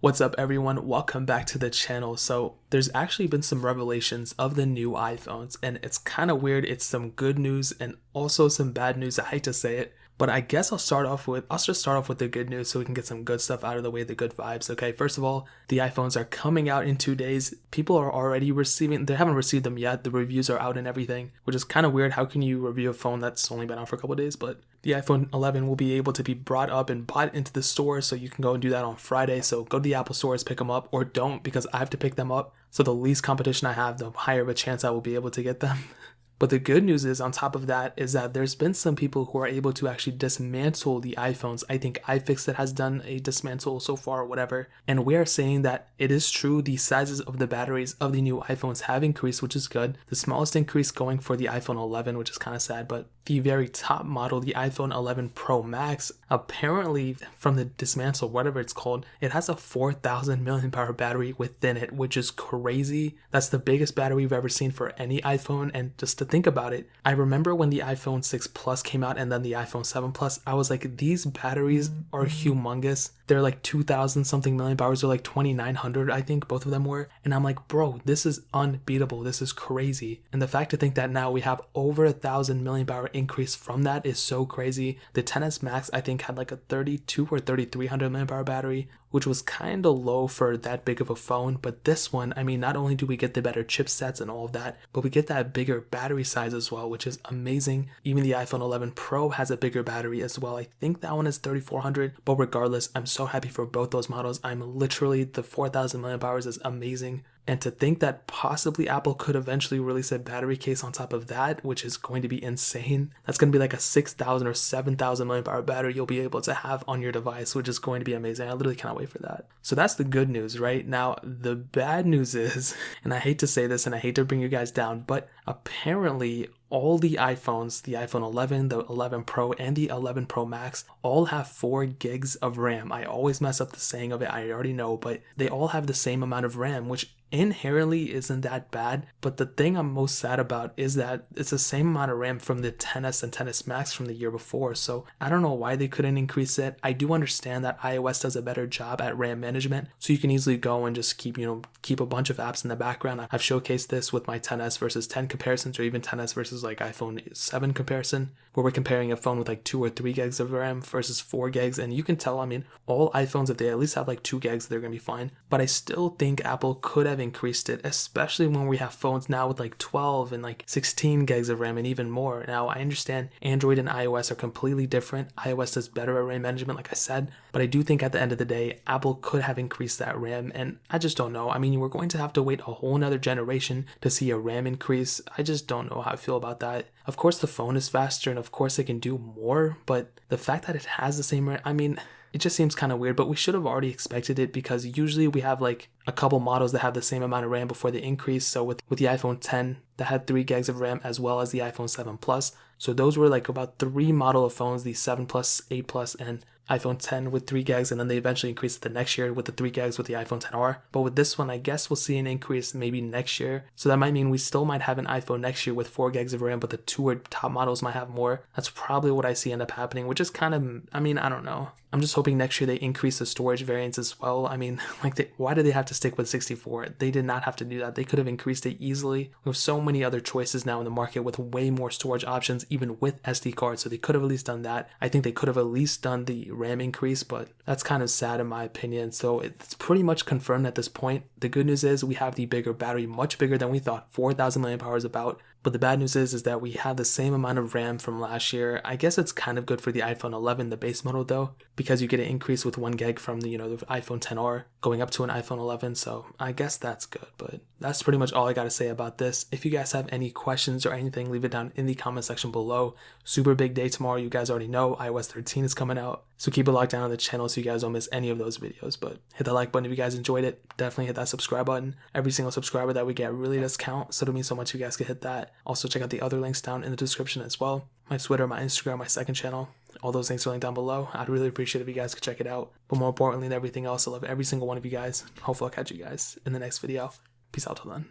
What's up everyone, welcome back to the channel. So there's actually been some revelations of the new iPhones and it's kind of weird. It's some good news and also some bad news. I hate to say it, but I guess I'll just start off with the good news so we can get some good stuff out of the way, the good vibes. Okay, first of all, the iPhones are coming out in 2 days. People are already they haven't received them yet. The reviews are out and everything, which is kind of weird. How can you review a phone that's only been out for a couple of days? But the iPhone 11 will be able to be brought up and bought into the store, so you can go and do that on Friday. So go to the Apple stores, pick them up, or don't, because I have to pick them up. So the least competition I have, the higher of a chance I will be able to get them. But the good news is, on top of that, is that there's been some people who are able to actually dismantle the iPhones. I think iFixit has done a dismantle so far or whatever. And we are saying that it is true, the sizes of the batteries of the new iPhones have increased, which is good. The smallest increase going for the iPhone 11, which is kind of sad, but the very top model, the iPhone 11 Pro Max, apparently from the dismantle, whatever it's called, it has a 4,000 mAh battery within it, which is crazy. That's the biggest battery we've ever seen for any iPhone. And just to think about it, I remember when the iPhone 6 Plus came out and then the iPhone 7 Plus, I was like, these batteries are humongous. They're like 2,000 something mAh, or like 2,900, I think both of them were. And I'm like, bro, this is unbeatable. This is crazy. And the fact to think that now we have over 1,000 mAh increase from that is so crazy. The XS Max, I think, had like a 32 or 3,300 mAh battery, which was kind of low for that big of a phone. But this one, I mean, not only do we get the better chipsets and all of that, but we get that bigger battery size as well, which is amazing. Even the iPhone 11 Pro has a bigger battery as well. I think that one is 3,400, but regardless, I'm so happy for both those models. I'm literally, the 4,000 mAh is amazing. And to think that possibly Apple could eventually release a battery case on top of that, which is going to be insane. That's going to be like a 6,000 or 7,000 mAh battery you'll be able to have on your device, which is going to be amazing. I literally cannot wait for that. So that's the good news, right? Now, the bad news is, and I hate to say this and I hate to bring you guys down, but apparently all the iPhones, the iPhone 11, the 11 Pro, and the 11 Pro Max all have 4 gigs of RAM. I always mess up the saying of it, I already know, but they all have the same amount of RAM, which inherently isn't that bad. But the thing I'm most sad about is that it's the same amount of RAM from the XS and XS Max from the year before. So I don't know why they couldn't increase it. I do understand that iOS does a better job at RAM management, so you can easily go and just keep a bunch of apps in the background. I've showcased this with my XS versus 10 comparisons, or even XS versus like iPhone 7 comparison, where we're comparing a phone with like 2 or 3 gigs of RAM versus 4 gigs. And you can tell, I mean, all iPhones, if they at least have like 2 gigs, they're gonna be fine. But I still think Apple could have increased it, especially when we have phones now with like 12 and like 16 gigs of RAM and even more. Now, I understand Android and iOS are completely different. iOS does better at RAM management, like I said, but I do think at the end of the day, Apple could have increased that RAM, and I just don't know. I mean, we're going to have to wait a whole nother generation to see a RAM increase. I just don't know how I feel about that. Of course, the phone is faster, and of course, it can do more, but the fact that it has the same RAM, I mean, it just seems kind of weird, but we should have already expected it, because usually we have like a couple models that have the same amount of RAM before the increase. So with the iPhone 10, that had 3 gigs of RAM, as well as the iPhone 7 Plus. So those were like about 3 model of phones, the 7 Plus, 8 Plus, and iPhone 10 with 3 gigs, and then they eventually increased it the next year with the 3 gigs with the iPhone 10R. But with this one, I guess we'll see an increase maybe next year. So that might mean we still might have an iPhone next year with 4 gigs of RAM, but the 2 top models might have more. That's probably what I see end up happening, which is kind of, I mean, I don't know. I'm just hoping next year they increase the storage variants as well. I mean, like, why do they have to stick with 64? They did not have to do that. They could have increased it easily. We have so many other choices now in the market with way more storage options, even with SD cards. So they could have at least done that. I think they could have at least done the RAM increase, but that's kind of sad in my opinion. So it's pretty much confirmed at this point. The good news is we have the bigger battery, much bigger than we thought, 4,000 mAh about. But the bad news is that we have the same amount of RAM from last year. I guess it's kind of good for the iPhone 11, the base model though, because you get an increase with 1 gig from the, the iPhone 10R going up to an iPhone 11. So I guess that's good, but that's pretty much all I got to say about this. If you guys have any questions or anything, leave it down in the comment section below. Super big day tomorrow. You guys already know iOS 13 is coming out. So keep it locked down on the channel so you guys don't miss any of those videos. But hit that like button if you guys enjoyed it. Definitely hit that subscribe button. Every single subscriber that we get really does count. So it'll mean so much if you guys could hit that. Also check out the other links down in the description as well. My Twitter, my Instagram, my second channel. All those links are linked down below. I'd really appreciate it if you guys could check it out. But more importantly than everything else, I love every single one of you guys. Hopefully I'll catch you guys in the next video. Peace out till then.